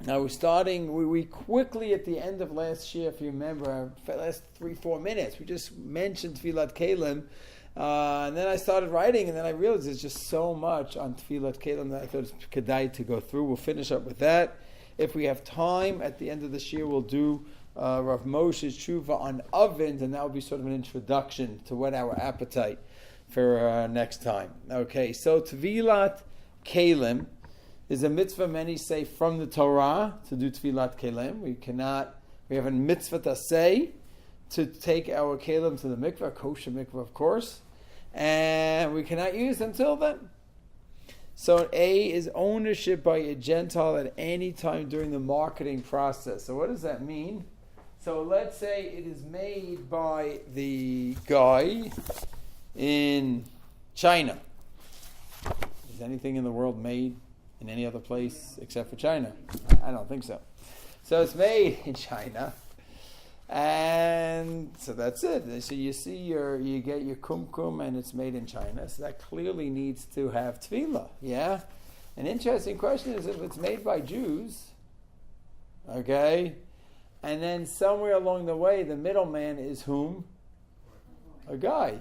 Now we're starting, we quickly at the end of last year, if you remember, last 3-4 minutes, we just mentioned Tevilat Kailim, and then I started writing, and then I realized there's just so much on Tevilat Kailim that I thought it was kedai to go through. We'll finish up with that. If we have time, at the end of this year, we'll do Rav Moshe's Tshuva on ovens, and that will be sort of an introduction to what our appetite for next time. Okay, so Tevilat Kailim is a mitzvah, many say, from the Torah to do Tevilat Kailim. We have a mitzvah to say to take our Kailim to the mikveh, kosher mikveh, of course, and we cannot use them till then. So A is ownership by a Gentile at any time during the marketing process. So what does that mean? So let's say it is made by the guy in China. Is anything in the world made in any other place except for China? I don't think so. So it's made in China, and so that's it. So you see, you get your kumkum, and it's made in China. So that clearly needs to have tefillah. Yeah. An interesting question is if it's made by Jews, okay, and then somewhere along the way the middleman is whom? A guy.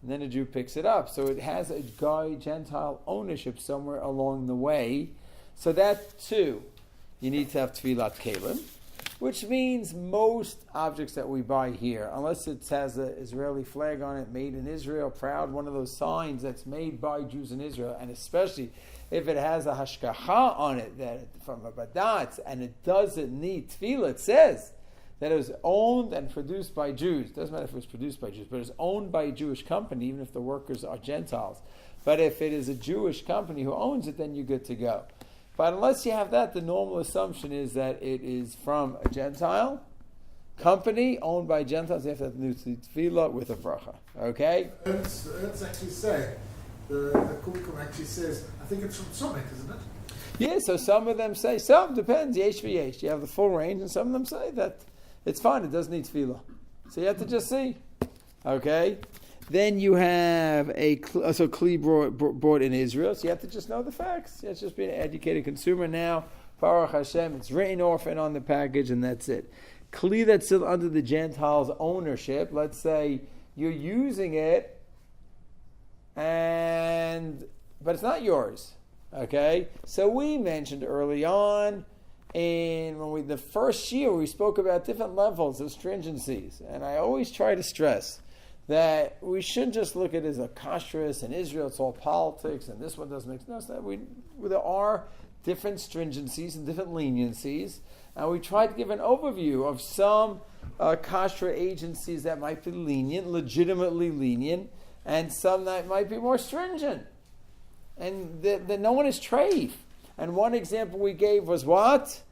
And then a Jew picks it up. So it has a guy Gentile ownership somewhere along the way. So that too, you need to have Tevilat Kailim, which means most objects that we buy here, unless it has an Israeli flag on it, made in Israel, proud, one of those signs that's made by Jews in Israel, and especially if it has a hashgacha on it that from a badatz, and it doesn't need tefillah, it says that it was owned and produced by Jews. Doesn't matter if it was produced by Jews, but it's owned by a Jewish company, even if the workers are Gentiles. But if it is a Jewish company who owns it, then you're good to go. But unless you have that, the normal assumption is that it is from a Gentile company owned by Gentiles. You have to have new tefillah with a bracha. Okay? Let's actually say, the Kumkum actually says, I think it's from Summit, isn't it? Yeah, so some of them say, some depends, yesh v'yesh. You have the full range, and some of them say that it's fine, it doesn't need tefillah. So you have to just see. Okay? Then you have kli brought in Israel, so you have to just know the facts. You have to just be an educated consumer now. Baruch Hashem, it's written orphan on the package, and that's it. Kli that's still under the Gentiles' ownership, let's say you're using it, but it's not yours. Okay? So we mentioned early on, the first year we spoke about different levels of stringencies, and I always try to stress that we shouldn't just look at it as a kashrut in Israel, it's all politics, and this one doesn't make sense. There are different stringencies and different leniencies, and we try to give an overview of some kashrut agencies that might be lenient, legitimately lenient, and some that might be more stringent. And no one is treif. And one example we gave was what?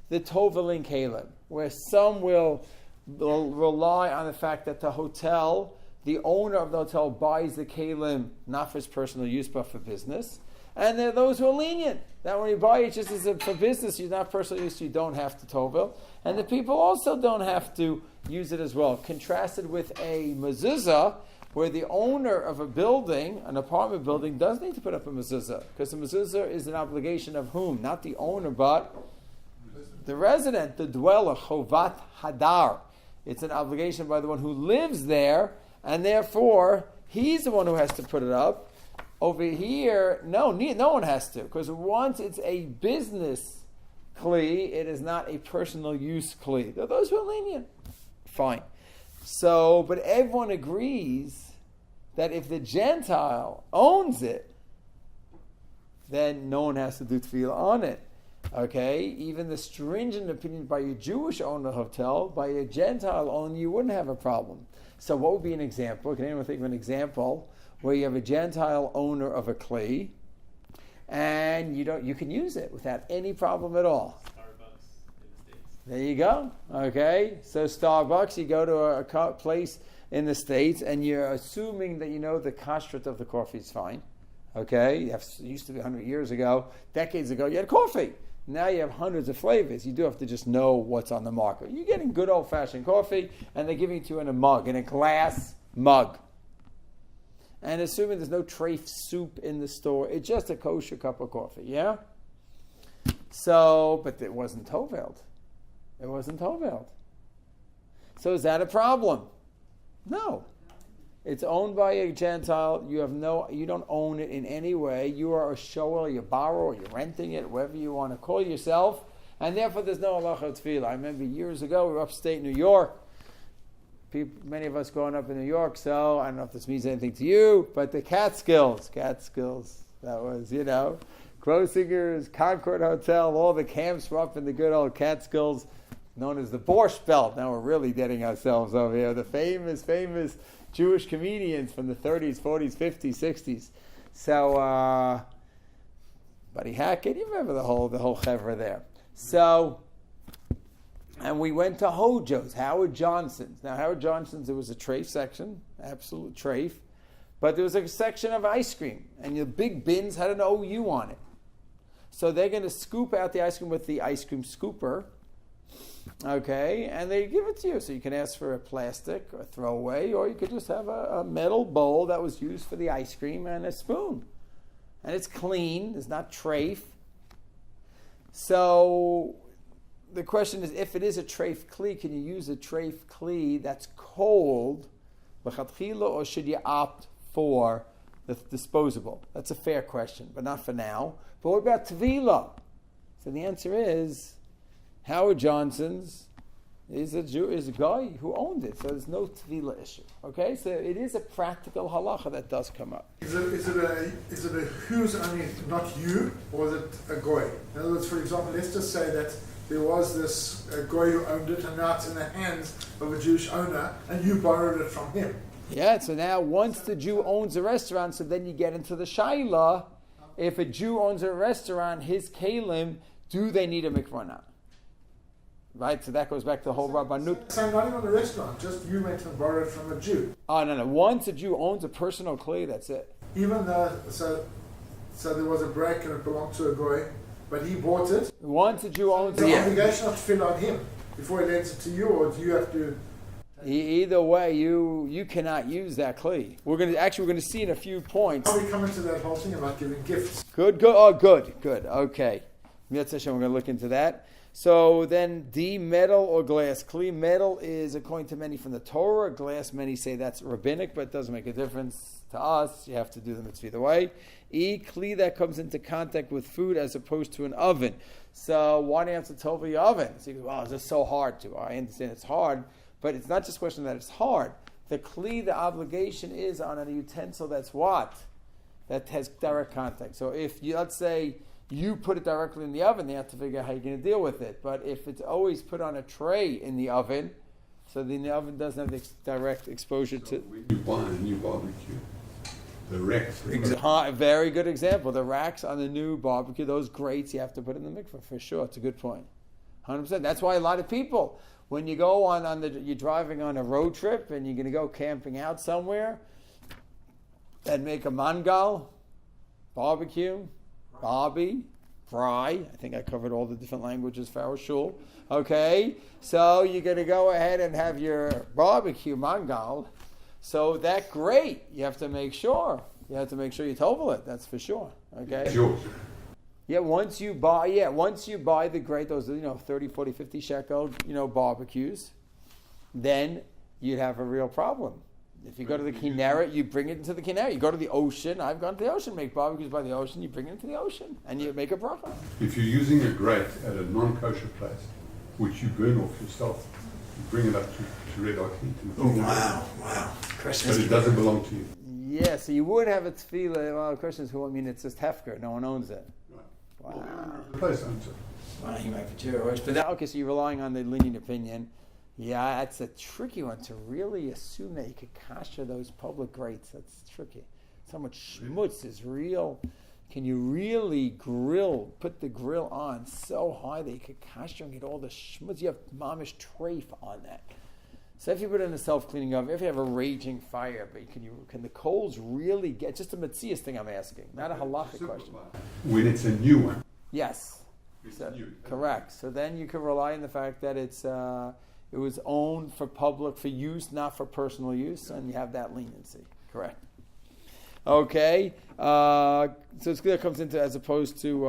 The Tevilat Kailim, where some will rely on the fact that the hotel, the owner of the hotel buys the Kailim not for his personal use but for business. And there are those who are lenient. That when you buy it just for business, you're not personal use, you don't have to Tevel. And the people also don't have to use it as well. Contrasted with a mezuzah, where the owner of a building, an apartment building, does need to put up a mezuzah, because the mezuzah is an obligation of whom? Not the owner, but the resident, the dweller, chovat hadar. It's an obligation by the one who lives there, and therefore he's the one who has to put it up. Over here, no one has to, because once it's a business kli, it is not a personal use kli. There are those who are lenient. Fine. So, but everyone agrees that if the Gentile owns it, then no one has to do tefillah on it. Okay? Even the stringent opinion by a Jewish owner of a hotel, by a Gentile owner, you wouldn't have a problem. So what would be an example? Can anyone think of an example where you have a Gentile owner of a kli, and you can use it without any problem at all? There you go. Okay, so Starbucks, you go to a place in the States, and you're assuming that you know the kashrut of the coffee is fine. Okay, it used to be 100 years ago, decades ago, you had coffee. Now you have hundreds of flavors. You do have to just know what's on the market. You're getting good old-fashioned coffee, and they're giving it to you in a mug, in a glass mug. And assuming there's no treif soup in the store, it's just a kosher cup of coffee, yeah? So, but it wasn't Toveld. It wasn't Toveld. So is that a problem? No. It's owned by a Gentile. You don't own it in any way. You are a shower, you borrow, you're renting it, whatever you want to call yourself. And therefore there's no halacha tefillah. I remember years ago, we were upstate New York. Many of us growing up in New York, so I don't know if this means anything to you, but the Catskills, that was, Grossinger's, Concord Hotel, all the camps were up in the good old Catskills, known as the Borscht Belt. Now we're really getting ourselves over here. The famous Jewish comedians from the 30s, 40s, 50s, 60s. So, Buddy Hackett, you remember the whole chevra there. So, and we went to Hojo's, Howard Johnson's. Now, Howard Johnson's, there was a treif section, absolute treif, but there was a section of ice cream, and the big bins had an OU on it. So they're going to scoop out the ice cream with the ice cream scooper, okay, and they give it to you. So you can ask for a plastic or throwaway, or you could just have a metal bowl that was used for the ice cream and a spoon. And it's clean, it's not treif. So the question is, if it is a treif kli, can you use a treif kli that's cold, or should you opt for the disposable? That's a fair question, but not for now. But what about Tevilat? So the answer is, Howard Johnson's is a guy who owned it, so there's no Tevilah issue. Okay, so it is a practical halacha that does come up. Is it a who's only, not you, or is it a goy? In other words, for example, let's just say that there was this goy who owned it, and now it's in the hands of a Jewish owner, and you borrowed it from him. Yeah, so now once the Jew owns a restaurant, so then you get into the shaila. If a Jew owns a restaurant, his Kailim, do they need a mikvah or not? Right, so that goes back to the whole Rabbanut. So not even a restaurant, just you went and borrowed from a Jew. Oh, no. Once a Jew owns a personal clay, that's it. Even though, so there was a break and it belonged to a goy, but he bought it. Once a Jew owns it. The obligation not to fill on him before he lends it to you, or do you have to? Either way, you cannot use that clay. We're going to see in a few points. How we come into that whole thing about giving gifts? Good. Oh, good. Okay. We're going to look into that. So then, metal or glass. Kli, metal is, according to many from the Torah. Glass, many say that's rabbinic, but it doesn't make a difference to us. You have to do the mitzvah either way. Kli, that comes into contact with food as opposed to an oven. So why do you have to tova your oven? So you go, well, it's just so hard to. I understand it's hard, but it's not just a question that it's hard. The kli, the obligation is on a utensil that's what? That has direct contact. So if you, let's say, you put it directly in the oven, they have to figure out how you're going to deal with it. But if it's always put on a tray in the oven, so the oven doesn't have the direct exposure to... When you buy a new barbecue, the racks... Very good example. The racks on the new barbecue, those grates, you have to put in the mikveh, for sure. It's a good point. 100%. That's why a lot of people, when you go you're driving on a road trip and you're going to go camping out somewhere and make a mangal, barbecue... Bobby, fry. I think I covered all the different languages for our shul. Okay, so you're going to go ahead and have your barbecue mangal. So that great. You have to make sure. You tovel it. That's for sure. Okay. Sure. Yeah. Once you buy the great, those 30, 40, 50 shekel barbecues, then you'd have a real problem. If you go to the Kinneret, you bring it into the Kinneret. You go to the ocean. I've gone to the ocean, make barbecues by the ocean. You bring it into the ocean, and you make a bracha. If you're using a grate at a non-kosher place, which you burn off yourself, you bring it up to red hot heat. And Wow. but it doesn't belong to you. Yeah, so you would have a tefillah. Well, the question is, it's just hefker. No one owns it. Right. Wow. The place owns it. Well, you might be Jewish. But okay, so you're relying on the lenient opinion. Yeah, that's a tricky one to really assume that you could kasher those public grates. That's tricky. So much schmutz is real. Can you really put the grill on so high that you could kasher and get all the schmutz? You have mamish treif on that. So if you put it in a self-cleaning oven, if you have a raging fire, but can the coals really get, just a metzias thing I'm asking, not a halachic question. When it's a new one. Yes. It's new. Correct. So then you can rely on the fact that it was owned for public, for use, not for personal use, and you have that leniency. Correct. Okay, so it's clear it comes into as opposed to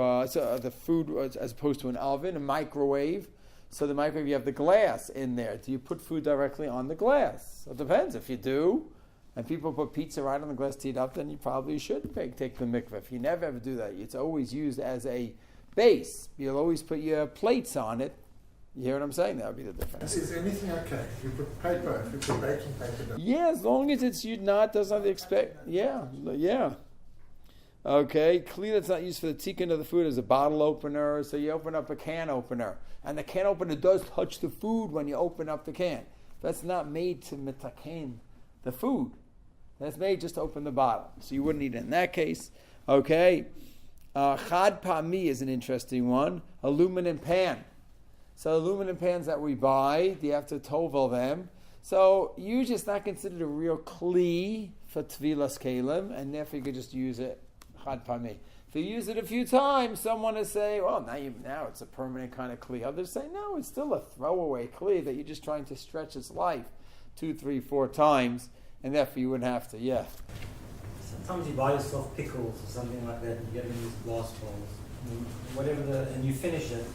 the food as opposed to an oven, a microwave. So the microwave, you have the glass in there. Do you put food directly on the glass? It depends. If you do, and people put pizza right on the glass to heat up, then you probably should take the mikveh. If you never ever do that, it's always used as a base. You'll always put your plates on it. You hear what I'm saying? That would be the difference. Is anything okay? If you put paper, if you put baking paper down. Yeah, as long as it's doesn't have to expect. Yeah. Okay, kli that's not used for the tikkun of the food is a bottle opener. So you open up a can opener, and the can opener does touch the food when you open up the can. That's not made to mitaken the food. That's made just to open the bottle. So you wouldn't eat it in that case. Okay, chad pa'mi is an interesting one. Aluminum pan. So aluminum pans that we buy, do you have to tovel them? So usually it's not considered a real kli for Tevilas Kailim, and therefore you could just use it chad pa'mi. If you use it a few times, someone will say, well, now it's a permanent kind of kli. Others say, no, it's still a throwaway kli that you're just trying to stretch its life 2, 3, 4 times, and therefore you wouldn't have to, yeah. Sometimes you buy yourself pickles or something like that, and you get them in these glass bowls, and you finish it,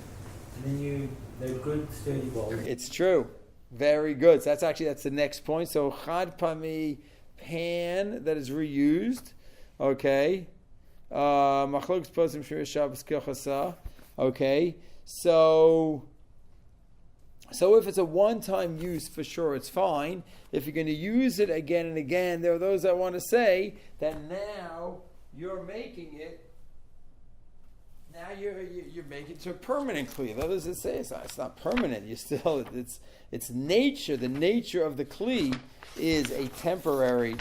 and then they're good, sturdy bowls. It's true. Very good. So that's the next point. So chad pa'mi pan that is reused. Okay. Machlokes posim shir Shabbos kilchasa. Okay. So if it's a one-time use, for sure, it's fine. If you're going to use it again and again, there are those that want to say that now you're making it. Now you're making it to a permanent kli. Others that say it's not permanent. You still it's nature. The nature of the kli is a temporary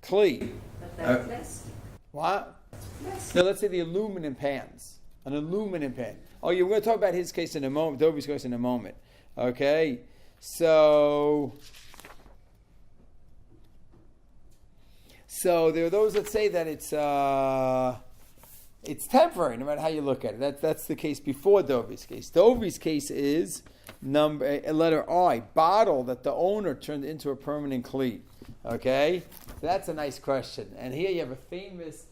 kli. But that's plastic. What? Plastic. No, let's say the aluminum pans. An aluminum pan. Oh, you're going to talk about his case in a moment. Dovi's case in a moment. Okay, so there are those that say that it's temporary, no matter how you look at it. That's the case before Dovi's case. Dovi's case is letter I, bottle that the owner turned into a permanent kli. Okay, so that's a nice question. And here you have a famous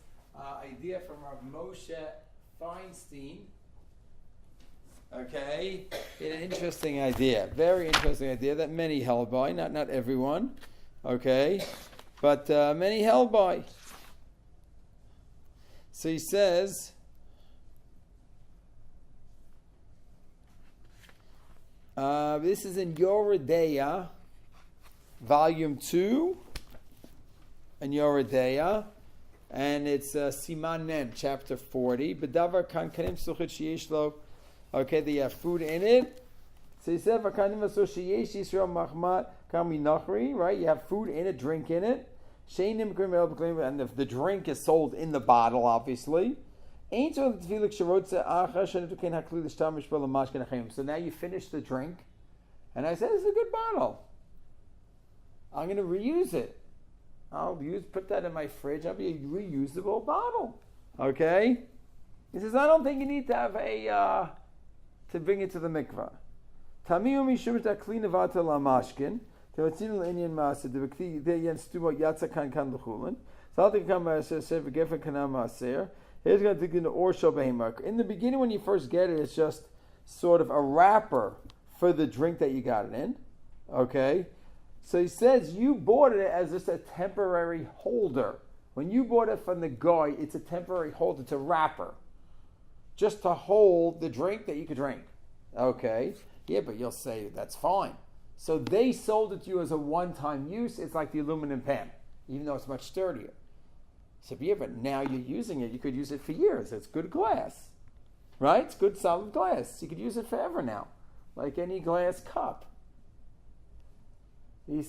idea from Rav Moshe Feinstein. Okay, an interesting idea, very interesting idea that many held by, not everyone. Okay, but many held by. So he says, this is in Yoredeya, volume 2, in Yoredeya, and it's Siman Mem, chapter 40. B'davar kan kanim suchet sheyesh lo. Okay, they have food in it. So he said, "V'kanim aso sheyesh Yisrael machmat kami nachri." Right, you have food in it, drink in it. And if the drink is sold in the bottle, obviously. So now you finish the drink, and I said, "It's a good bottle. I'm going to reuse it. Put that in my fridge. I'll be a reusable bottle." Okay? He says, "I don't think you need to have to bring it to the mikvah." So it's in the Indian master. The Jens Stuba Yatsa kan luchulen. So I'll take a gefen kanam maser. Here's going to take the orsho behemark. In the beginning, when you first get it, it's just sort of a wrapper for the drink that you got it in. Okay, so he says you bought it as just a temporary holder. When you bought it from the guy, it's a temporary holder. It's a wrapper, just to hold the drink that you could drink. Okay, yeah, but you'll say that's fine. So they sold it to you as a one-time use. It's like the aluminum pan, even though it's much sturdier. So yeah, but now you're using it. You could use it for years. It's good glass, right? It's good solid glass. You could use it forever now, like any glass cup.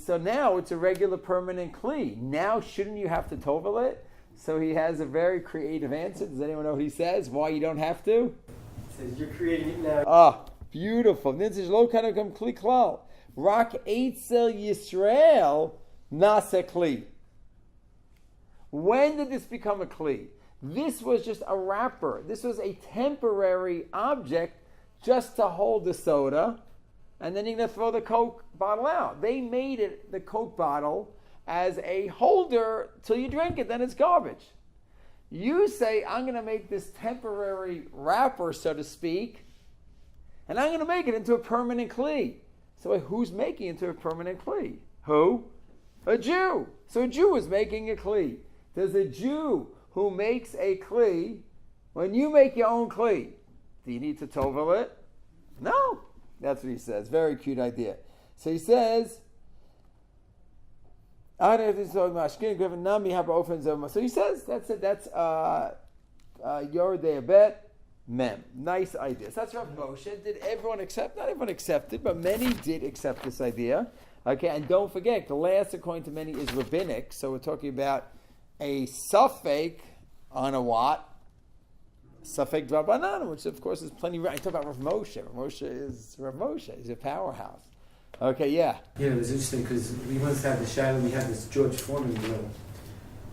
So now it's a regular permanent kli. Now shouldn't you have to tovel it? So he has a very creative answer. Does anyone know what he says? Why you don't have to? He says you're creating it now. Ah, beautiful. Rak Eitzel Yisrael Nase Kli. When did this become a Kli? This was just a wrapper. This was a temporary object just to hold the soda, and then you're going to throw the Coke bottle out. They made it, the Coke bottle, as a holder till you drink it, then it's garbage. You say, I'm going to make this temporary wrapper, so to speak, and I'm going to make it into a permanent kli. So who's making it into a permanent kli? Who? A Jew. So a Jew is making a kli. Does a Jew who makes a kli, when you make your own kli, do you need to tovel it? No. That's what he says. Very cute idea. So he says, so he says, that's it. That's Yoredei Bet Mem. Nice idea. So that's Rav Moshe. Did everyone accept? Not everyone accepted, but many did accept this idea. Okay, and don't forget, the last, according to many, is rabbinic. So we're talking about a suffix on a what? Suffix Drabanan, which of course is plenty right. I talk about Rav Moshe. Rav Moshe is Rav Moshe. He's a powerhouse. Okay, yeah. Yeah, it was interesting because we once had the shadow, we had this George Foreman drill.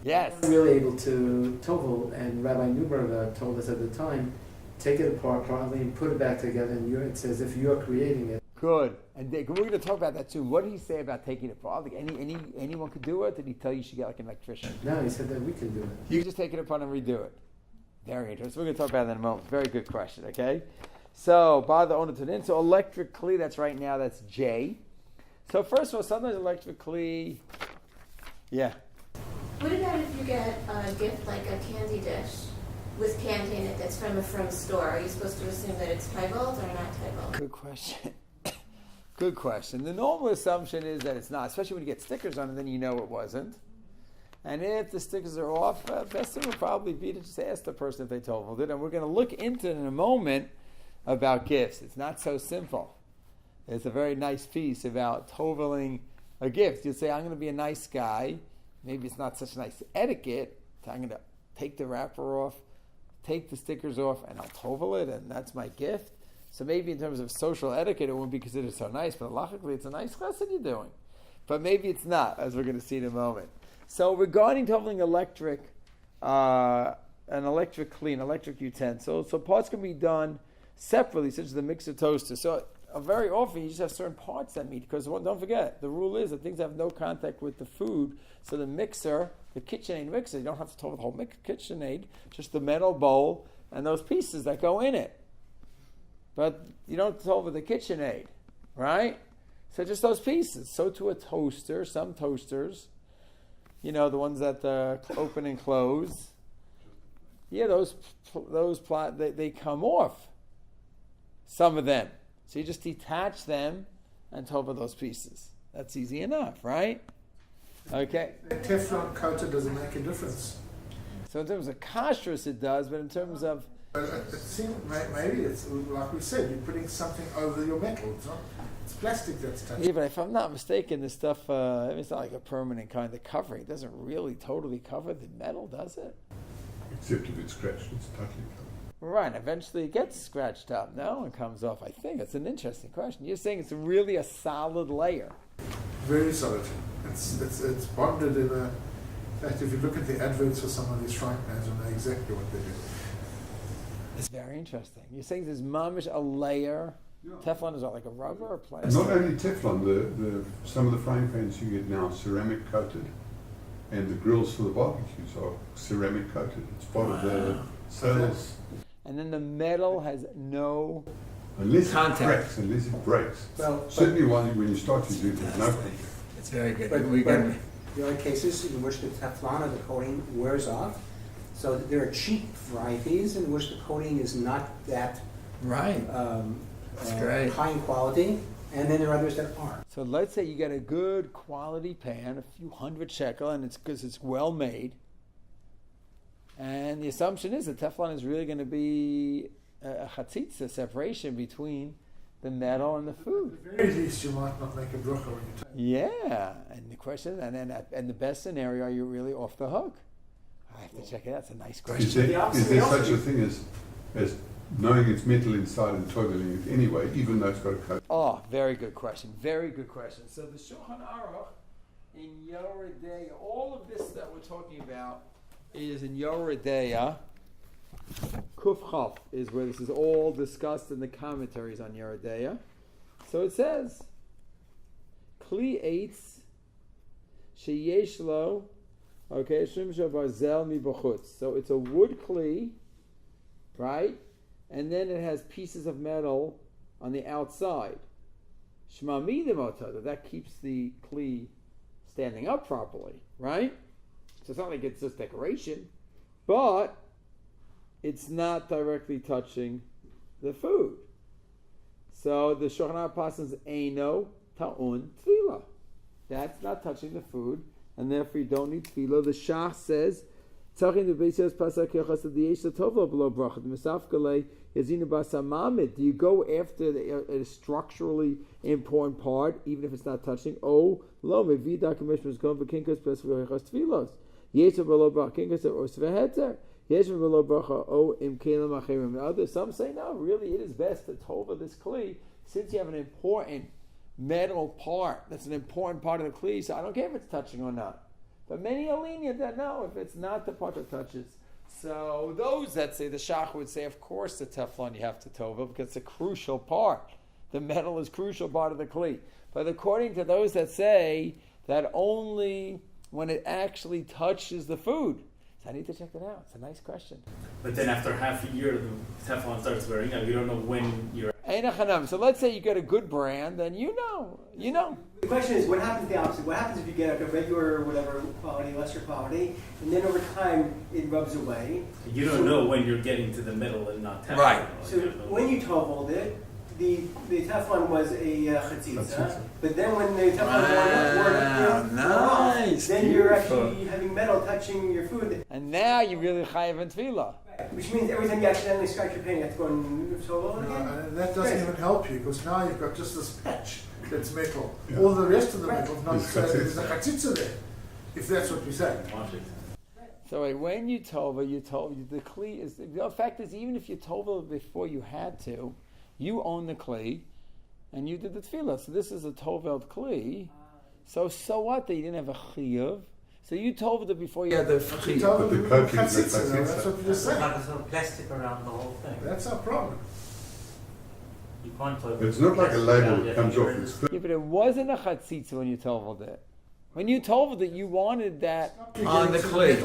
Yes. We were really able to tovel, and Rabbi Newberger told us at the time, take it apart properly and put it back together, and it's as if you're creating it. Good. And we're going to talk about that soon. What did he say about taking it apart? Like anyone could do it? Did he tell you should get like an electrician? No, he said that we can do it. You can just take it apart and redo it. Very interesting. We're going to talk about that in a moment. Very good question, okay? So, by the owner to the so electric kli, that's right now, that's J. So first of all, sometimes electric kli, yeah. What about if you get a gift like a candy dish with candy in it that's from a store? Are you supposed to assume that it's Tevilat or not Tevilat? Good question. Good question. The normal assumption is that it's not, especially when you get stickers on it, then you know it wasn't. And if the stickers are off, best thing would probably be to just ask the person if they toveled it. And we're going to look into it in a moment about gifts. It's not so simple. It's a very nice piece about toveling a gift. You say, I'm going to be a nice guy. Maybe it's not such nice etiquette. I'm going to take the wrapper off, take the stickers off, and I'll tovel it, and that's my gift. So maybe in terms of social etiquette, it wouldn't be considered so nice, but halachically, it's a nice lesson you're doing. But maybe it's not, as we're going to see in a moment. So regarding toveling an electric clean, electric utensil, so parts can be done separately, such as the mixer toaster. So very often you just have certain parts that meet, because don't forget, the rule is that things have no contact with the food. So the mixer, the KitchenAid mixer, you don't have to tovel the whole KitchenAid, just the metal bowl and those pieces that go in it. But you don't tovel the KitchenAid, right? So just those pieces. So to a toaster, some toasters, the ones that open and close. Yeah, they come off. Some of them. So you just detach them and tovel those pieces. That's easy enough, right? Okay. The Teflon coated doesn't make a difference. So in terms of kashrut, it does, but in terms of... It seems maybe it's like we said, you're putting something over your metal. It's plastic that's touching. Yeah, but if I'm not mistaken, this stuff, it's not like a permanent kind of covering. It doesn't really totally cover the metal, does it? Except if it's scratched, it's totally covered. Right, eventually it gets scratched up. No, it comes off, I think. It's an interesting question. You're saying it's really a solid layer. Very solid. It's bonded in a... In fact, if you look at the adverts for some of these frying pans, you'll know exactly what they do. It's very interesting. You're saying there's mamish a layer. Yeah. Teflon is what, like a rubber or plastic? Not only Teflon, some of the frying pans you get now ceramic coated, and the grills for the barbecues are ceramic coated. It's part of the sales. And then the metal has no contact. Unless it breaks. Well, certainly when you start to do it, there's no contact. It's very good. But there are cases in which the Teflon or the coating wears off. So there are cheap varieties in which the coating is not that right. High in quality, and then there are others that aren't. So let's say you get a good quality pan, a few hundred shekel, and it's because it's well made. And the assumption is that Teflon is really going to be a chatzitza, separation between the metal and the food. At the very least, you might not make a bracha when you take it. Yeah, and the question, and the best scenario, are you really off the hook? I have to check it out. It's a nice question. Is there such a thing as knowing it's metal inside and toveling it anyway, even though it's got a coat? Oh, very good question. Very good question. So the Shulchan Aruch in Yoredeya, all of this that we're talking about is in Yoredeya. Kuf Chaf is where this is all discussed in the commentaries on Yoredeya. So it says, Kli eitz sheyesh lo, okay, shimsha barzel mibachutz. So it's a wood kli, right? And then it has pieces of metal on the outside. Shema midim otada, that keeps the kli standing up properly, right? So it's not like it's just decoration, but it's not directly touching the food. So the Shulchan Aruch passes eino ta'un tefillah. That's not touching the food, and therefore you don't need tefillah. The Shach says, "Tzachin the Beis pasak yachas the yesh tovlo below bracha the misafkale yazinu basamamed." Do you go after a structurally important part, even if it's not touching? Oh, lo mevidah commissioners going for kinkas plus yachas tefillos. Yesh below bracha kinkas or sveheter. Yesh below bracha oh im kailim achirim. Others, some say no. Really, it is best to tova this kli since you have an important metal part. That's an important part of the kli. So I don't care if it's touching or not. But many are lenient that no, if it's not the part that touches. So those that say, the Shach would say, of course the Teflon you have to tova because it's a crucial part. The metal is a crucial part of the kli. But according to those that say that only when it actually touches the food. So I need to check that out. It's a nice question. But then after half a year, the Teflon starts wearing out. You don't know when you're... So let's say you get a good brand, then you know. The question is, what happens the opposite? What happens if you get a regular, whatever quality, lesser quality, and then over time it rubs away? You don't know when you're getting to the middle and not Teflon. Right. So when you toveled it, the Teflon was a chatzitza, but then when the Teflon nice. then you're actually having metal touching your food. And now you really chayav in tefillah. Which means every time you accidentally scratch your pen, you have to go and tovel it again? And that doesn't even help you, because now you've got just this patch that's metal. Yeah. All the rest of the metal is not, there's a chatzitza there, if that's what we say. So wait, when you tova, the kli is, the fact is, even if you tova before you had to, you own the kli, and you did the tefillah. So this is a toveld kli. So what that you didn't have a chiyuv? So you told it before you had the chiyuv. But the coating, That's what we just said. Like a sort of plastic around the whole thing. That's our problem. You can't tovel. It's not like a label that comes off. It's Yeah, but it wasn't a chatzitza when you toveled it. When you toveled it, you wanted that on the kli.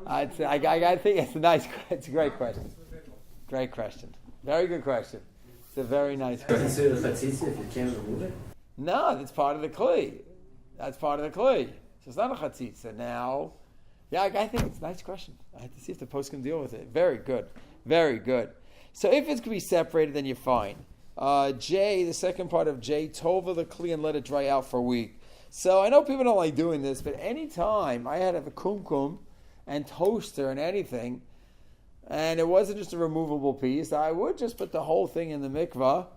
I think it's a it's a great question. Great question. Very good question. It's a very nice question. Consider the chatzitza if you can't remove it? No, that's part of the kli. That's part of the kli. So it's not a chatzitza. Now, yeah, I think it's a nice question. I have to see if the post can deal with it. Very good. Very good. So if it's going to be separated, then you're fine. J, the second part of J, tova the kli and let it dry out for a week. So I know people don't like doing this, but anytime I had to have a kumkum and toaster and anything, and it wasn't just a removable piece, I would just put the whole thing in the mikvah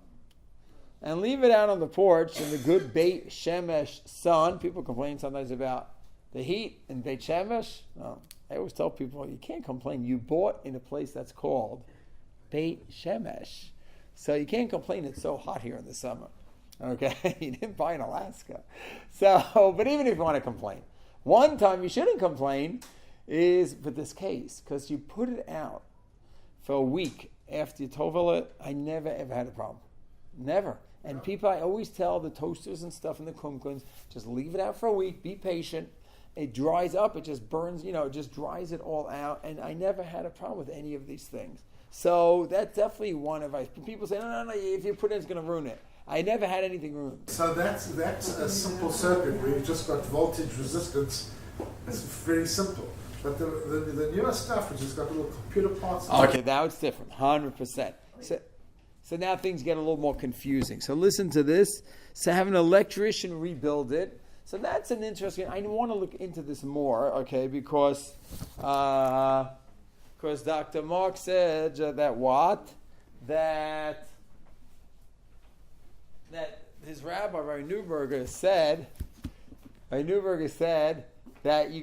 and leave it out on the porch in the good Beit Shemesh sun. People complain sometimes about the heat in Beit Shemesh. No, I always tell people, you can't complain. You bought in a place that's called Beit Shemesh. So you can't complain it's so hot here in the summer. Okay? You didn't buy in Alaska. So, but even if you want to complain, one time you shouldn't complain is for this case, because you put it out for a week after you tovel it. I never ever had a problem. Never. And people, I always tell the toasters and stuff and the kumkuns, just leave it out for a week, be patient. It dries up, it just burns, it just dries it all out. And I never had a problem with any of these things. So that's definitely one advice. People say, no, if you put it, it's going to ruin it. I never had anything ruined. So that's a simple circuit where you've just got voltage resistance. It's very simple. But the newer stuff, which has got little computer parts. Okay, now it's different, 100%. So now things get a little more confusing. So listen to this. So have an electrician rebuild it. So that's an interesting. I want to look into this more, okay, because Dr. Mark said that his rabbi, Rabbi Newberger, said that you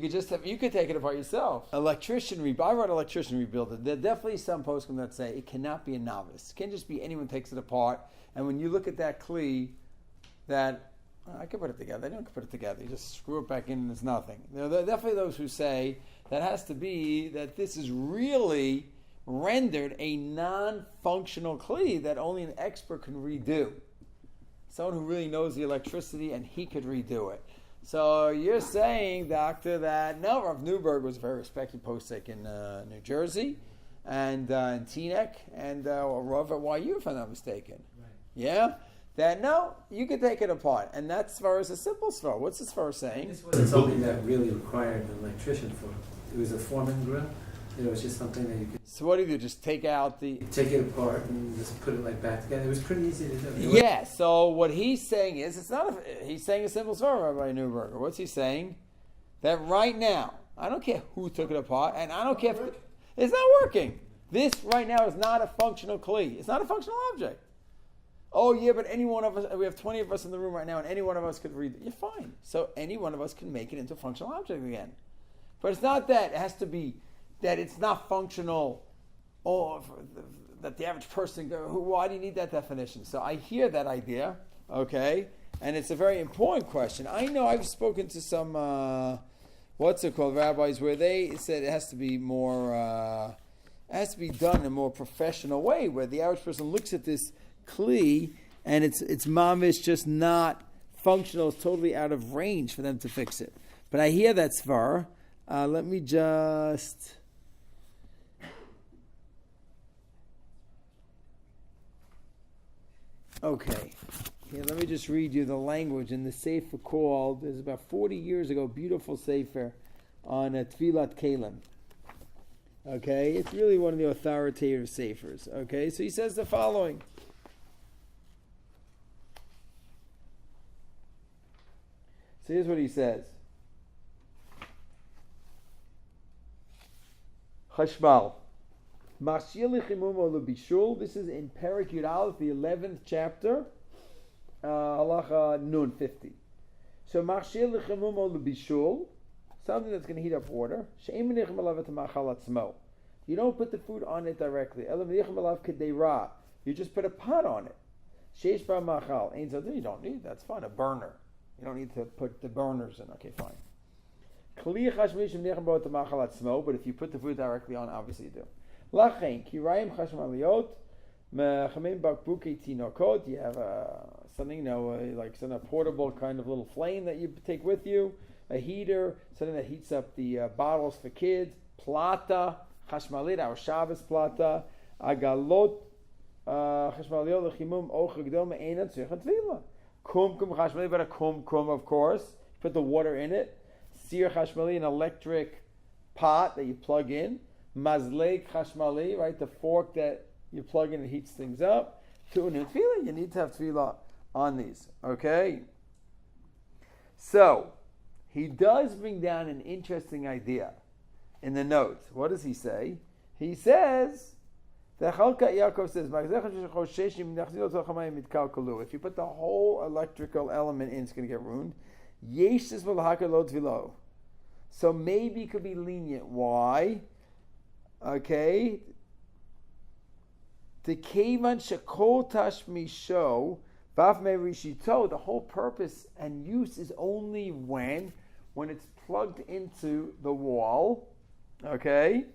could take it apart yourself. I wrote electrician rebuild it. There are definitely some poskim that say it cannot be a novice. It can't just be anyone takes it apart. And when you look at that kli, that I could put it together. Anyone can put it together. You just screw it back in and it's nothing. There are definitely those who say that has to be that this is really rendered a non-functional kli that only an expert can redo. Someone who really knows the electricity and he could redo it. So you're saying, doctor, that no, Rav Newberg was a very respected posek in New Jersey, and in Teaneck, and Rav at YU, if I'm not mistaken. Right. Yeah? That no, you can take it apart. And that svar is a simple svar. What's the svar saying? This wasn't something that really required an electrician for. It was a Foreman grill. It was just something that you could So what do you do? Just take out the... take it apart and just put it like back together. It was pretty easy to do. Yeah, so what he's saying is, he's saying a simple svar, Rabbi Newberger. What's he saying? That right now, I don't care who took it apart, and I don't care if... It's not working. This right now is not a functional kli. It's not a functional object. Oh yeah, but any one of us, we have 20 of us in the room right now, and any one of us could read it. You're fine. So any one of us can make it into a functional object again. But it's not that. It has to be that it's not functional, that the average person, why do you need that definition? So I hear that idea, okay, and it's a very important question. I know I've spoken to some, rabbis, where they said it has to be more, it has to be done in a more professional way, where the average person looks at this kli, and it's mamish just not functional. It's totally out of range for them to fix it. But I hear that svar. Let me just... Okay. Here, let me just read you the language in the sefer called, it was about 40 years ago, beautiful sefer on Tevilat Kailim. Okay, it's really one of the authoritative sefers. Okay, so he says the following. So here's what he says. Chashmal. This is in Perek Yud Aleph, the 11th chapter, Halacha Nun 50. So Machshir l'chimum ol bishul, something that's going to heat up water. She'im nichem alav et machal atzmo. You don't put the food on it directly. Elam nichem alav kedeira. You just put a pot on it. Sheish bar machal. Ain't so you don't need. That's fine. A burner. You don't need to put the burners in. Okay, fine. Kli chashmi shem nichem bo et machal atzmo. But if you put the food directly on, obviously you do. Lachein kirayim chashmaliyot mechamim bakbuki tinokot. You have something, like a portable kind of little flame that you take with you, a heater, something that heats up the bottles for kids, plata, chashmalit, our Shabbos plata, agalot chashmaliyot lechimum och gdol me'enan tzirchan tvila. Kumkum chashmalit, but a kumkum, of course. You put the water in it. Sir chashmali, an electric pot that you plug in. Mazleg chashmali, right, the fork that you plug in and heats things up. Tu'unu tefillah, you need to have tefillah on these, okay? So, he does bring down an interesting idea in the notes. What does he say? He says, Yaakov says, if you put the whole electrical element in, it's going to get ruined. So maybe it could be lenient. Why? Okay. The kevan shekol tashmisho baf merishito. The whole purpose and use is only when it's plugged into the wall. Okay.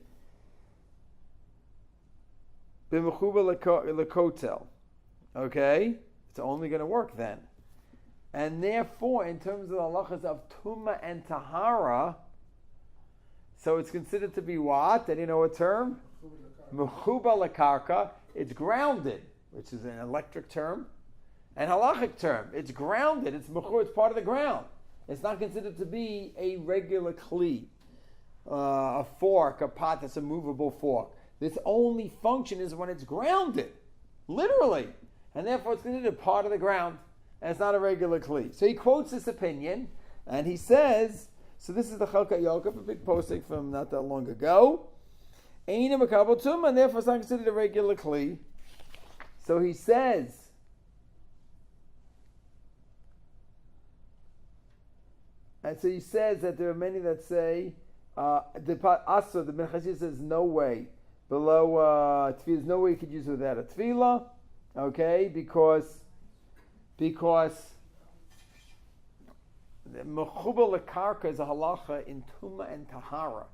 B'mechuba lekotel. Okay. It's only going to work then. And therefore, in terms of the halachas of Tumah and Tahara, so it's considered to be what? Did you know a term? Mechuba lekarka. It's grounded, which is an electric term, and halachic term. It's grounded. It's mechur. It's part of the ground. It's not considered to be a regular kli, a fork, a pot that's a movable fork. Its only function is when it's grounded, literally, and therefore it's considered part of the ground. And it's not a regular kli. So he quotes this opinion, and he says, so this is the Chalkat Yokef, a big posting from not that long ago. Ain't a makabel tumah, and therefore it's not considered a regular kli. So he says, and so he says that there are many that say, the Ben Chassid says no way. Below tefillah, there's no way you could use it without a tefillah, okay, because the mechuba lekarka is a halacha in Tumah and Tahara.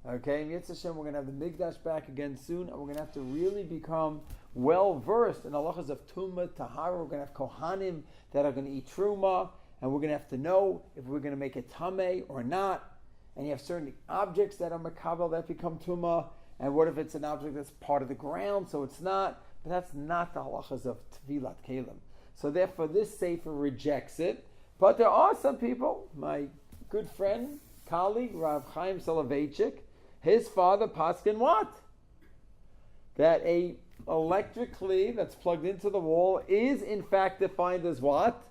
Okay, in Yitzhak Hashem, we're going to have the Mikdash back again soon, and we're going to have to really become well versed in halachas of Tumah, Tahara. We're going to have Kohanim that are going to eat Truma, and we're going to have to know if we're going to make it tameh or not. And you have certain objects that are makabel that become tumah. And what if it's an object that's part of the ground, so it's not? But that's not the halachas of Tevilat Kailim. So therefore, this sefer rejects it. But there are some people, my good friend, colleague, Rav Chaim Soloveitchik, his father, Paskin, what? That a electric kli that's plugged into the wall is in fact defined as what?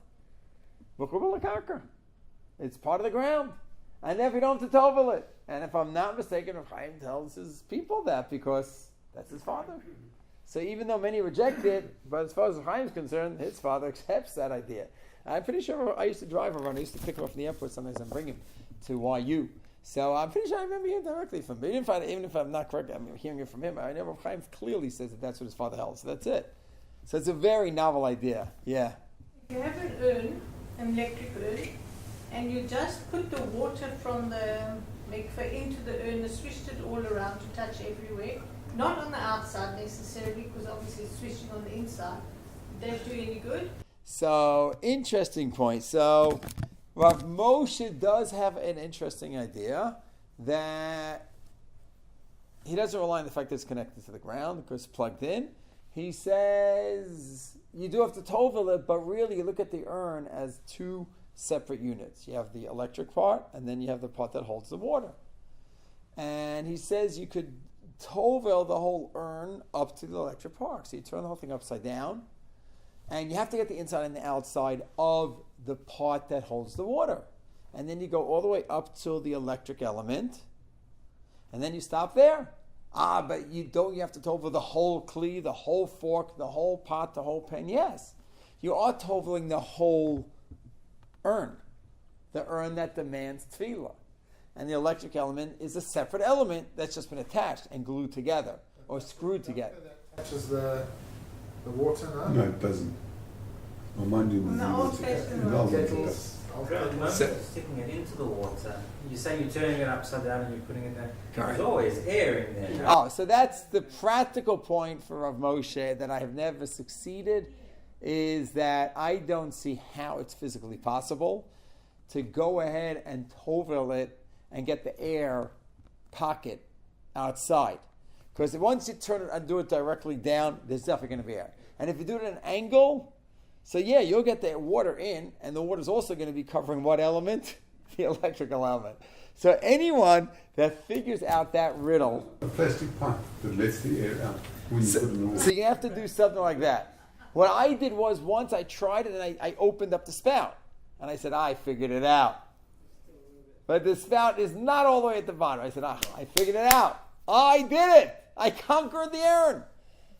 It's part of the ground. And therefore you don't have to tovel it. And if I'm not mistaken, Rav Chaim tells his people that because that's his father. So even though many reject it, but as far as Rav Chaim is concerned, his father accepts that idea. I'm pretty sure I used to drive around. I used to pick him up from the airport sometimes and bring him to YU. So I'm pretty sure I remember hearing directly from him. Even if I'm not correct, I'm hearing it from him. I know Rav Chaim clearly says that that's what his father held. So that's it. So it's a very novel idea. Yeah. You have an urn, an electric urn, and you just put the water from the mikveh into the urn and swished it all around to touch everywhere. Not on the outside necessarily, because obviously it's swishing on the inside. Did that do any good? So, interesting point. So, Rav Moshe does have an interesting idea that he doesn't rely on the fact that it's connected to the ground because it's plugged in. He says you do have to tovel it, but really you look at the urn as two separate units. You have the electric part, and then you have the part that holds the water. And he says you could tovel the whole urn up to the electric part. So you turn the whole thing upside down, and you have to get the inside and the outside of the part that holds the water. And then you go all the way up to the electric element, and then you stop there. But you have to tovel the whole kli, the whole fork, the whole pot, the whole pan. Yes, you are toveling the whole urn, the urn that demands tefillah. And the electric element is a separate element that's just been attached and glued together or screwed together. That touches the water, no? No, it doesn't. Well, mind you, No, Old Testament. Kettles. Sticking it into the water. You're saying you're turning it upside down and you're putting it there. Correct. There's always air in there. Oh, so that's the practical point for Rav Moshe that I have never succeeded, is that I don't see how it's physically possible to go ahead and tovel it and get the air pocket outside. Because once you turn it and do it directly down, there's definitely going to be air. And if you do it at an angle, so yeah, you'll get the water in, and the water's also going to be covering what element? The electrical element. So anyone that figures out that riddle... A plastic pipe that lets the air out when you put it in the water. So you have to do something like that. What I did was once I tried it and I opened up the spout. And I said, I figured it out. But the spout is not all the way at the bottom. I said, I figured it out. I did it. I conquered the urn.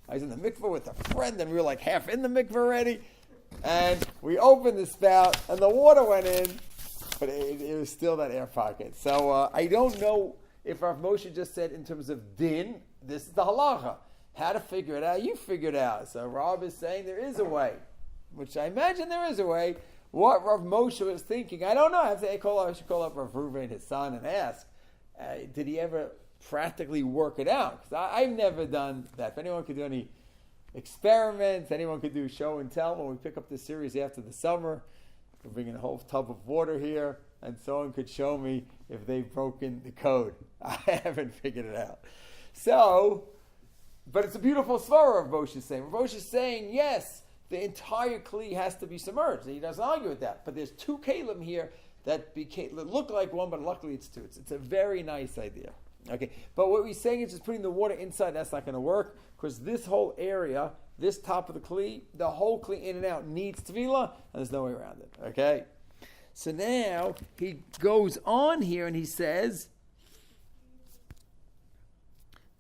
I was in the mikveh with a friend, and we were like half in the mikveh already. And we opened the spout, and the water went in, but it was still that air pocket. So I don't know if Rav Moshe just said in terms of din, this is the halacha. How to figure it out, you figure it out. So Rav is saying there is a way, which I imagine there is a way. What Rav Moshe was thinking, I don't know. I should call up Rav Reuven, his son, and ask, did he ever practically work it out? Because I've never done that. If anyone could do any experiments, anyone could do show and tell. When we pick up this series after the summer, we're bringing a whole tub of water here, and someone could show me if they've broken the code. I haven't figured it out. So, but it's a beautiful svara of Moshe saying. Moshe is saying, yes, the entire kli has to be submerged. And he doesn't argue with that. But there's two Kailim here that look like one, but luckily it's two. It's a very nice idea. Okay, but what we're saying is just putting the water inside, that's not going to work, because this whole area, this top of the kli, the whole kli in and out needs tevilah, and there's no way around it. Okay? So now he goes on here and he says,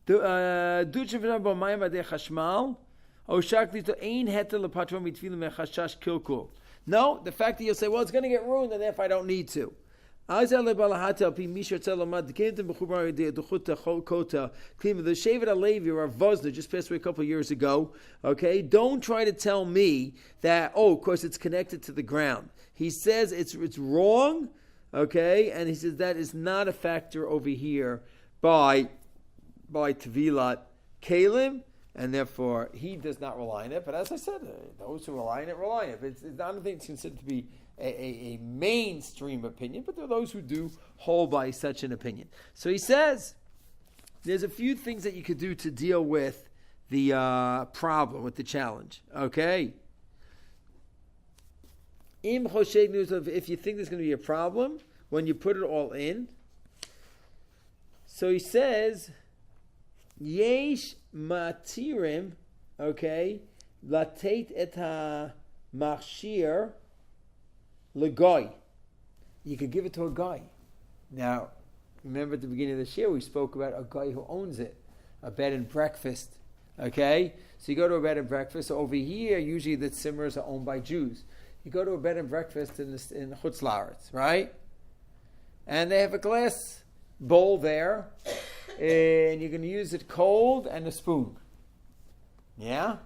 no, the fact that you'll say, well, it's going to get ruined, and therefore I don't need to. The Shevet HaLevi, or Vosner, just passed away a couple of years ago. Okay, don't try to tell me that, of course, it's connected to the ground. He says it's wrong, okay, and he says that is not a factor over here by Tevilat Kailim, and therefore he does not rely on it. But as I said, those who rely on it rely on it. It's not anything that's considered to be a mainstream opinion, but there are those who do hold by such an opinion. So he says there's a few things that you could do to deal with the problem, with the challenge. Okay? If you think there's going to be a problem, when you put it all in, so he says, Yesh matirim, okay, latet et ha-machshir legoy. You could give it to a guy. Now, remember at the beginning of the year we spoke about a guy who owns it, a bed and breakfast. Okay? So you go to a bed and breakfast. So over here, usually the zimmers are owned by Jews. You go to a bed and breakfast in Chutz La'aretz, right? And they have a glass bowl there, and you're going to use it cold and a spoon. Yeah?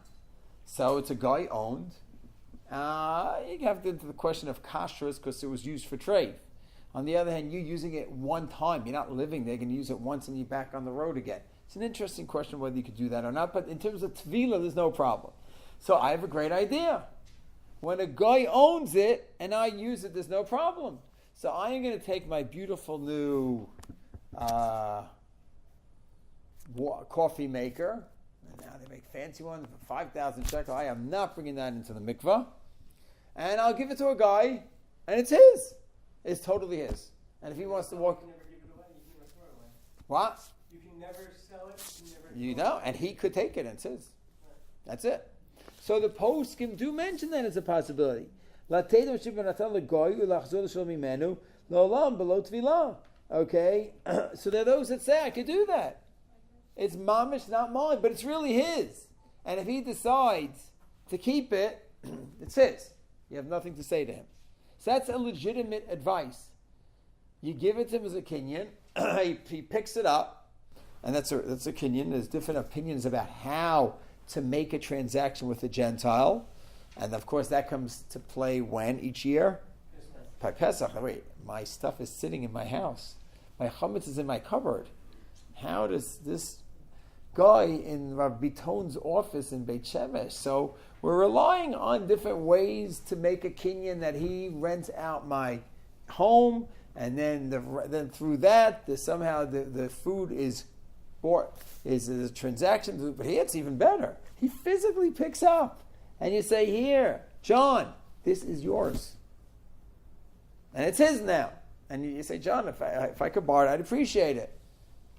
So it's a guy owned. You have to into the question of Kashrut because it was used for trade. On the other hand, you're using it one time. You're not living there. You're going to use it once and you're back on the road again. It's an interesting question whether you could do that or not, but in terms of Tevilat, there's no problem. So I have a great idea. When a guy owns it and I use it, there's no problem. So I am going to take my beautiful new coffee maker. And now they make fancy ones for 5,000 shekel. I am not bringing that into the mikvah. And I'll give it to a guy, and it's his. It's totally his. And if he wants to walk... You can never give it away. You can throw it away. What? You can never sell it. You can never You know, and he could take it, and it's his. That's it. So the poskim do mention that as a possibility. Okay, so there are those that say I could do that. It's mamish, not mine, but it's really his. And if he decides to keep it, it's his. You have nothing to say to him. So that's a legitimate advice. You give it to him as a kinyan, he picks it up, and that's a kinyan. There's different opinions about how to make a transaction with a Gentile. And of course that comes to play when? Each year? By Pesach. Wait, my stuff is sitting in my house. My chametz is in my cupboard. How does this guy in Rav Biton's office in Beit Shemesh? So we're relying on different ways to make a kinyan that he rents out my home, and then through that, somehow the food is bought, is a transaction. But here it's even better. He physically picks up, and you say, "Here, John, this is yours," and it's his now. And you say, "John, if I could borrow it, I'd appreciate it."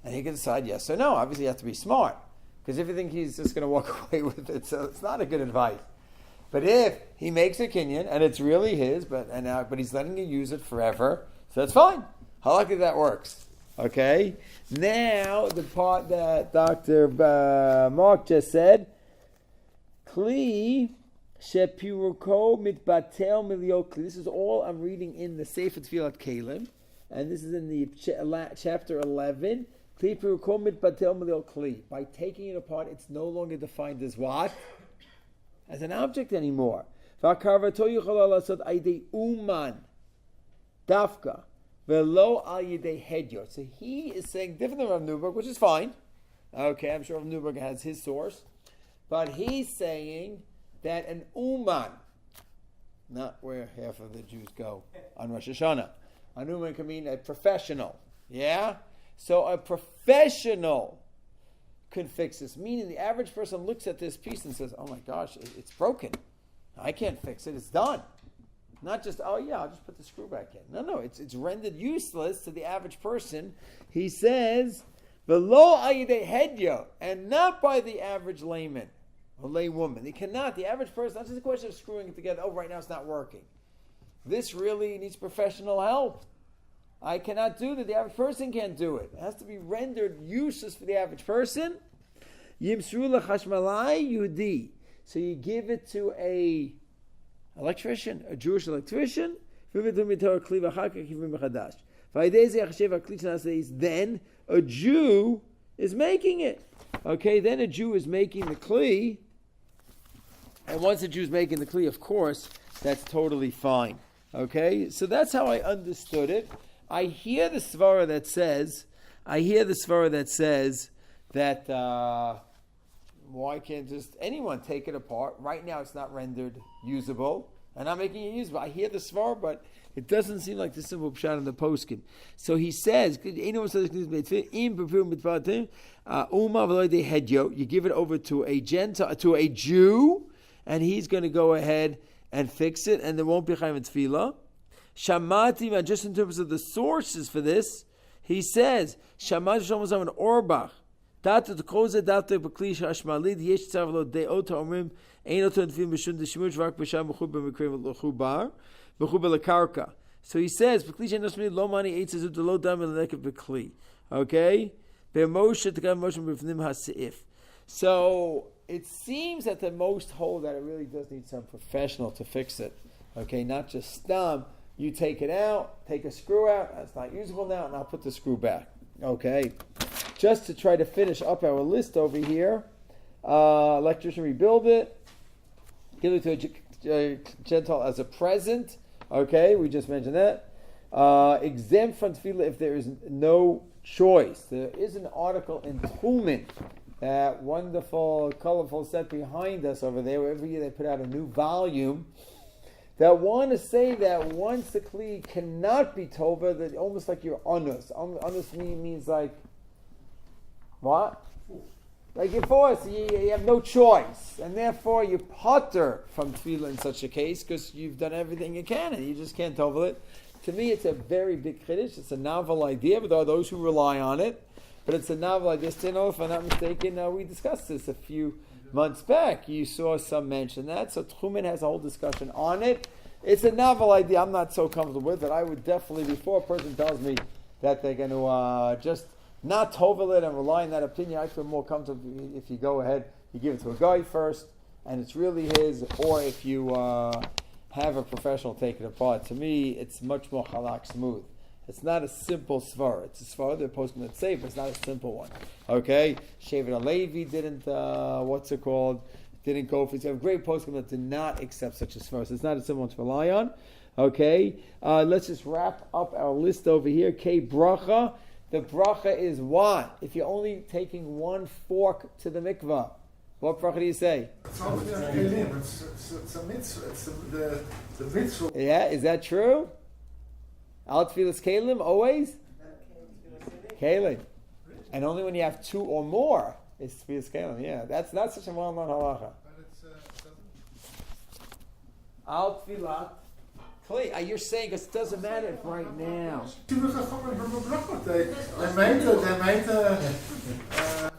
And he can decide yes or no. Obviously, you have to be smart, because if you think he's just going to walk away with it, so it's not a good advice. But if he makes a kinyan and it's really his, but he's letting you use it forever, so that's fine. Halachik, that works. Okay. Now the part that Dr. Mark just said, Kli shepiruko mitbatel milio kli. This is all I'm reading in the Sefer Tevilat Kailim, and this is in the chapter 11. By taking it apart, it's no longer defined as what? As an object anymore. Dafka. So he is saying different than Rav Newberg, which is fine. Okay, I'm sure Rav Newberg has his source. But he's saying that an uman, not where half of the Jews go on Rosh Hashanah. An uman can mean a professional. Yeah? So a professional can fix this. Meaning the average person looks at this piece and says, "Oh my gosh, it's broken. I can't fix it. It's done." Not just, "Oh yeah, I'll just put the screw back in." No, it's rendered useless to the average person. He says, "V'lo ayidei hedyo," and not by the average layman or laywoman. They cannot. The average person. Not just a question of screwing it together. Oh, right now it's not working. This really needs professional help. I cannot do that. The average person can't do it. It has to be rendered useless for the average person. Yimsru l'chashmalai yudi. So you give it to a electrician, a Jewish electrician. Then a Jew is making it. Okay, then a Jew is making the kli. And once a Jew is making the kli, of course, that's totally fine. Okay, so that's how I understood it. I hear the svara that says that why can't just anyone take it apart? Right now it's not rendered usable. I'm not making it usable. I hear the svar, but it doesn't seem like the simple pshat in the poskin. So he says, you give it over to a Gentile, to a Jew, and he's going to go ahead and fix it, and there won't be chayim tefillah. Shamati, just in terms of the sources for this, he says, Shamati Shlomo Zalman Orbach, Data to Koze Data Bekli Hashmalid Yesh Tzavlo Deot Omrim Ein Oto Nefim B'Shun Deshimur Shvak B'Sham B'Chub B'Mikreim L'Chubar B'Chub B'Lekarka. So he says, Bekli Hashmalid Lo Mani Eitz Zut Lo Dam L'Nekav Bekli. Okay, Be'Moshe T'Gav Moshe B'Fnim HaSeif. So it seems that the most hold that it really does need some professional to fix it. Okay, not just stum. You take it out, take a screw out. That's not usable now, and I'll put the screw back. Okay. Just to try to finish up our list over here, electrician rebuild it, give it to a Gentile as a present. Okay, we just mentioned that. Exempt from tefillah if there is no choice. There is an article in Tchumen, that wonderful, colorful set behind us over there, where every year they put out a new volume, that want to say that once the kli cannot be tova, that almost like you're onus. Onus means like, what? Like you're forced, you have no choice, and therefore you potter from tefillah in such a case because you've done everything you can and you just can't tova it. To me, it's a very big chiddush. It's a novel idea, but there are those who rely on it. But it's a novel idea. Still, if I'm not mistaken, we discussed this a few months back. You saw some mention that. So Tchumen has a whole discussion on it. It's a novel idea. I'm not so comfortable with it. I would definitely, before a person tells me that they're going to just not tovel it and rely on that opinion, I feel more comfortable if you go ahead, you give it to a guy first, and it's really his, or if you have a professional take it apart. To me, it's much more halak smooth. It's not a simple svar. It's a svar they're posting that safe, but it's not a simple one. Okay? Shevet HaLevi didn't, didn't go for it. You have great posting that did not accept such a svar. So it's not a simple one to rely on. Okay? Let's just wrap up our list over here. K bracha. The bracha is what? If you're only taking one fork to the mikvah, what bracha do you say? It's not Kailim. It's a mitzvah. It's the mitzvah. Yeah, is that true? Al tefillas Kailim, always? Kailim. And only when you have two or more is tefillas Kailim. Yeah, that's not such a well-known halacha. Al tefillat. You're saying because it doesn't matter if right now.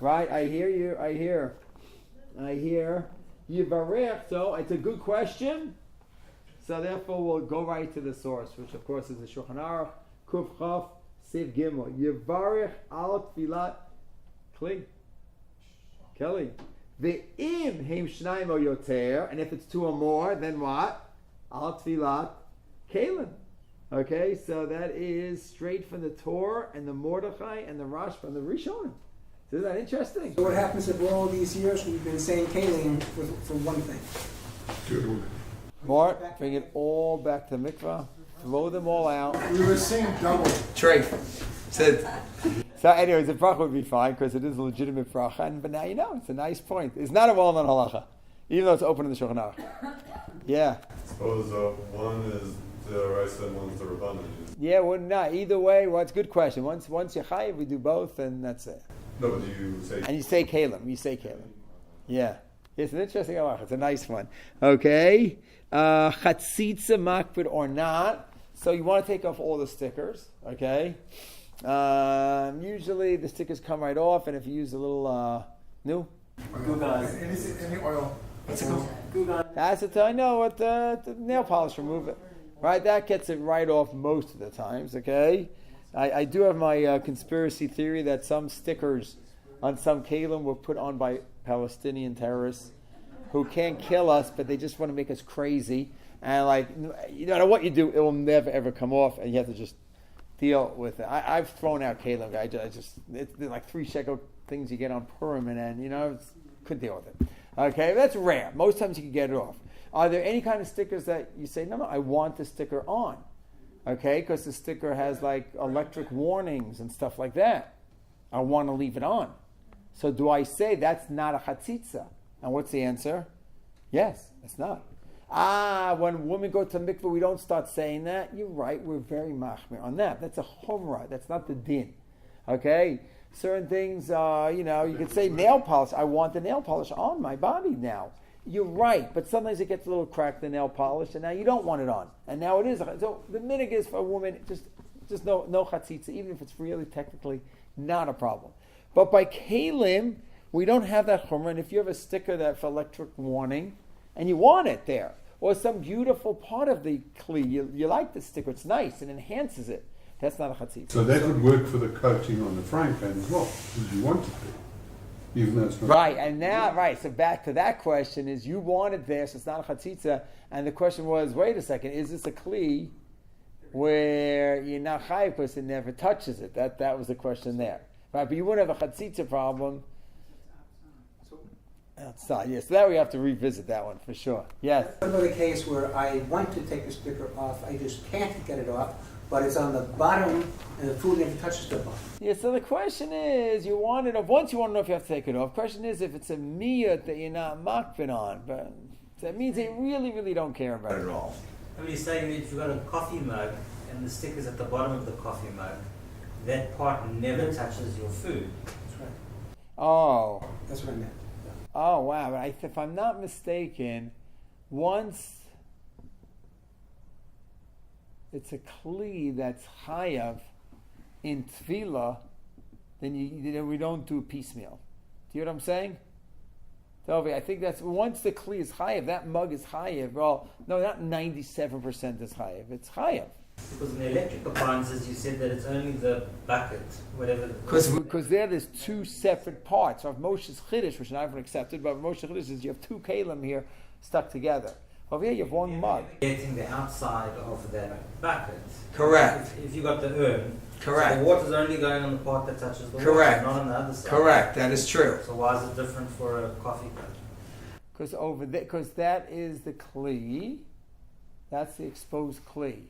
Right, I hear you. I hear. Yivarech, so it's a good question. So therefore we'll go right to the source, which of course is the Shulchan Aruch, Kuf Chaf, Siv Gimel. Yivarech al tfilat kli. Kelly. Ve'im heim shnayim o yoter, and if it's two or more, then what? Al tfilat Kailim. Okay, so that is straight from the Torah and the Mordechai and the Rash from the Rishonim. So isn't that interesting? So what happens if all these years we've been saying Kailim for one thing? Mart, bring it all back to the mikvah, throw them all out. We were saying double. Trade. So anyways, the bracha would be fine because it is a legitimate bracha, but now you know, it's a nice point. It's not a well-known halacha, even though it's open in the Shulchan Aruch. Yeah. Suppose one is the Raisa and one's the Rabbanan. Yeah, well, not either way. Well, it's a good question. Once you chayiv, we do both, and that's it. No, but you say. And you say Kailim. Yeah. It's an interesting halacha. It's a nice one. Okay. Chatzitza makbid or not. So you want to take off all the stickers. Okay. Usually the stickers come right off, and if you use a little new. Any oil. What's it called? Acetone, I know what the nail polish remover. Right, that gets it right off most of the times, okay? I do have my conspiracy theory that some stickers on some Kailim were put on by Palestinian terrorists who can't kill us, but they just want to make us crazy. And like, no matter what you do, it will never ever come off, and you have to just deal with it. I've thrown out Kailim. It's like 3 shekel things you get on Purim, and couldn't deal with it. Okay, that's rare. Most times you can get it off. Are there any kind of stickers that you say, no, I want the sticker on? Okay, because the sticker has like electric warnings and stuff like that. I want to leave it on. So do I say that's not a chatzitza? And what's the answer? Yes, it's not. when women go to mikveh, we don't start saying that. You're right, we're very machmir on that. That's a chumrah, that's not the din. Okay? Certain things, you could say nail polish. I want the nail polish on my body now. You're right, but sometimes it gets a little cracked, the nail polish, and now you don't want it on. And now it is. So the minhag is for a woman, just no chatzitza, even if it's really technically not a problem. But by Kailim, we don't have that chumrah, and if you have a sticker that for electric warning, and you want it there, or some beautiful part of the kli, you like the sticker, it's nice, and enhances it. That's not a chatzitza. So that would work for the coating on the frying pan as well, because you want it there, even though it's not. Right, and now, so back to that question is, you want it there, so it's not a chatzitza, and the question was, wait a second, is this a kli where you're not chayiv because it never touches it? That was the question there. Right, but you wouldn't have a chatzitza problem outside. Yes, so that we have to revisit that one for sure. Yes. What about the case where I want to take the sticker off, I just can't get it off, but it's on the bottom and the food never touches the bottom? Yeah, so the question is, you want it off. Once you want to know if you have to take it off. Question is if it's a miyut that you're not makbid on. But that means they really, really don't care about it at all. I mean, you're saying that if you've got a coffee mug and the sticker's at the bottom of the coffee mug, that part never touches your food. That's right. Oh. That's what I meant. Oh, wow. But if I'm not mistaken, once it's a kli that's chayav in tefillah, then we don't do piecemeal. Do you know what I'm saying? Tovi, I think that's once the kli is chayav, that mug is chayav. Well, no, not 97% is chayav. It's chayav. Because in the electric appliances, you said that it's only the bucket, whatever. Because there's two separate parts of Moshe's Chiddush, which I haven't accepted, but Moshe's Chiddush is you have two Kailim here stuck together. Over here you have one mug. Getting the outside of that bucket. Correct. If you got the urn, Correct. So the water's only going on the part that touches the Correct. water, not on the other side. Correct, that is true. So why is it different for a coffee cup? Because that is the Kli, that's the exposed Kli.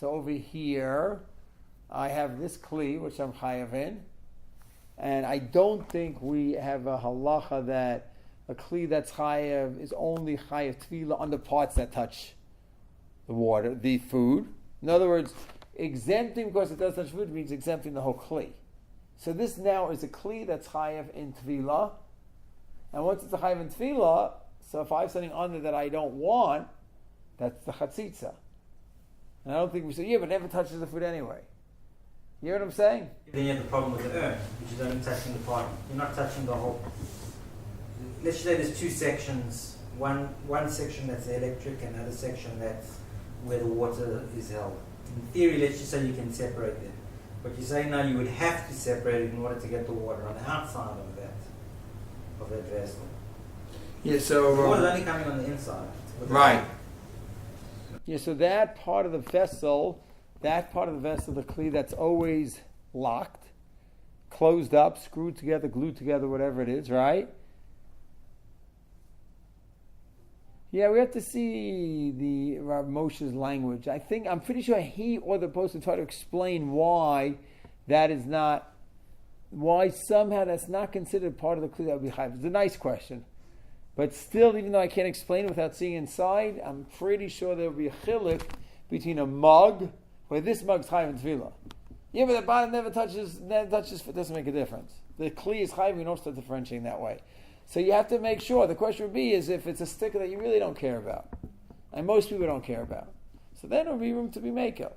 So over here, I have this Kli, which I'm chayav in, and I don't think we have a halacha that a Kli that's chayav is only chayav tevilat on the parts that touch the water, the food. In other words, exempting because it does touch food means exempting the whole Kli. So this now is a Kli that's chayav in tevilah, and once it's a chayav in tevilah, so if I have something on there that I don't want, that's the chatzitza. And I don't think we say, but it never touches the food anyway. You know what I'm saying? Then you have the problem with the urn, which is only touching the part. You're not touching the whole. Let's say there's two sections. One section that's electric and another section that's where the water is held. In theory, let's just say you can separate them. But you're saying now you would have to separate it in order to get the water on the outside of that vessel. Yeah, so... the water's only coming on the inside. Right. Yeah, so that part of the vessel, the Kli that's always locked, closed up, screwed together, glued together, whatever it is, right? Yeah, we have to see the Rav Moshe's language. I'm pretty sure he or the post try to explain why somehow that's not considered part of the Kli that would be chayv. It's a nice question. But still, even though I can't explain it without seeing inside, I'm pretty sure there will be a chiluk between a mug, where this mug's chayiv and tevilah. Yeah, but the bottom never touches, it doesn't make a difference. The kli is chayiv, we don't start differentiating that way. So you have to make sure, the question would be is if it's a sticker that you really don't care about, and most people don't care about. So then there will be room to be makel.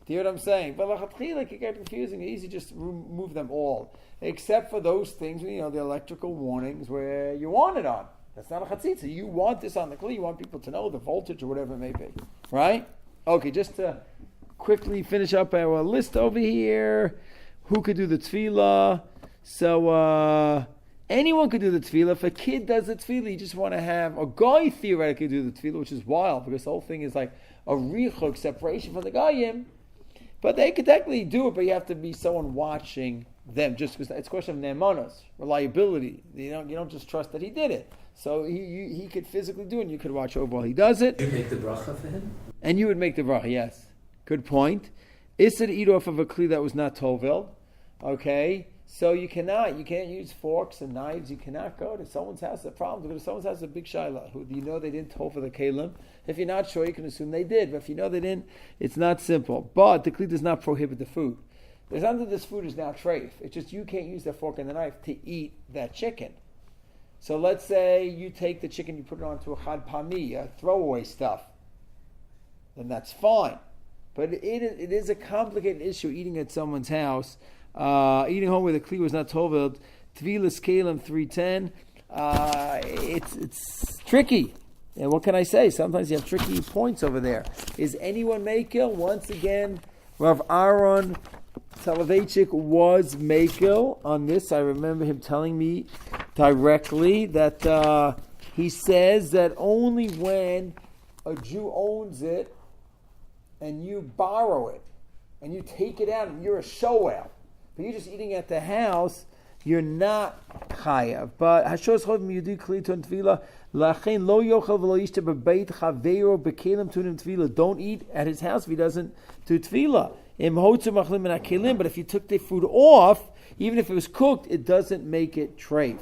Do you know what I'm saying? But lachatchila can get confusing. It's easy just to remove them all, except for those things, the electrical warnings where you want it on. That's not a chatzitza. You want this on the kli. You want people to know the voltage or whatever it may be, right? Okay, just to quickly finish up our list over here. Who could do the tefillah? So anyone could do the tefillah. If a kid does the tefillah, you just want to have a guy theoretically do the tefillah, which is wild because the whole thing is like a richuk, separation from the gayim. But they could technically do it, but you have to be someone watching them, just because it's a question of ne'emanos, reliability. You don't just trust that he did it. So he could physically do it, and you could watch over while he does it. You make the bracha for him? And you would make the bracha, yes. Good point. Is it eat off of a kli that was not tovel? Okay. So you can't use forks and knives. You cannot go to someone's house. The problem, to go to someone's house is a big shaila. Who do you know they didn't toll for the Kailim? If you're not sure, you can assume they did. But if you know they didn't, it's not simple. But the Kli does not prohibit the food. There's not that this food is now treif. It's just you can't use the fork and the knife to eat that chicken. So let's say you take the chicken, you put it onto a chad pami, a throwaway stuff. Then that's fine. But it is a complicated issue eating at someone's house. Eating home where the Kli was not toveled. Tevilat Kailim 310. It's tricky. And what can I say? Sometimes you have tricky points over there. Is anyone Makil? Once again, Rav Aaron Soloveitchik was Makil on this. I remember him telling me directly that he says that only when a Jew owns it and you borrow it and you take it out and you're a shoel, but you're just eating at the house, you're not chayav. But hashos chov miyudi kli ton tefila lachein lo yochel v'lo yishte bebeit chaveiro bekelim tunim tefila. Don't eat at his house if he doesn't do tefila. Im hotzu machlim min hakelim. But if you took the food off, even if it was cooked, it doesn't make it treif.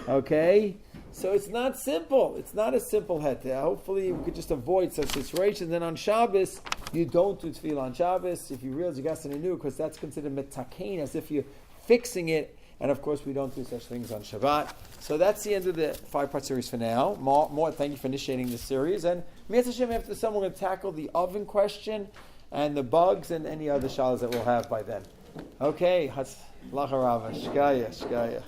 Okay. So it's not simple. It's not a simple heter. Hopefully we could just avoid such situations. Then on Shabbos, you don't do tefillah on Shabbos. If you realize you got something new, because that's considered metakein, as if you're fixing it. And of course, we don't do such things on Shabbat. So that's the end of the 5-part series for now. More, thank you for initiating this series. And Mi'ez Hashem, after some, we're going to tackle the oven question and the bugs and any other shalas that we'll have by then. Okay. Shkaya.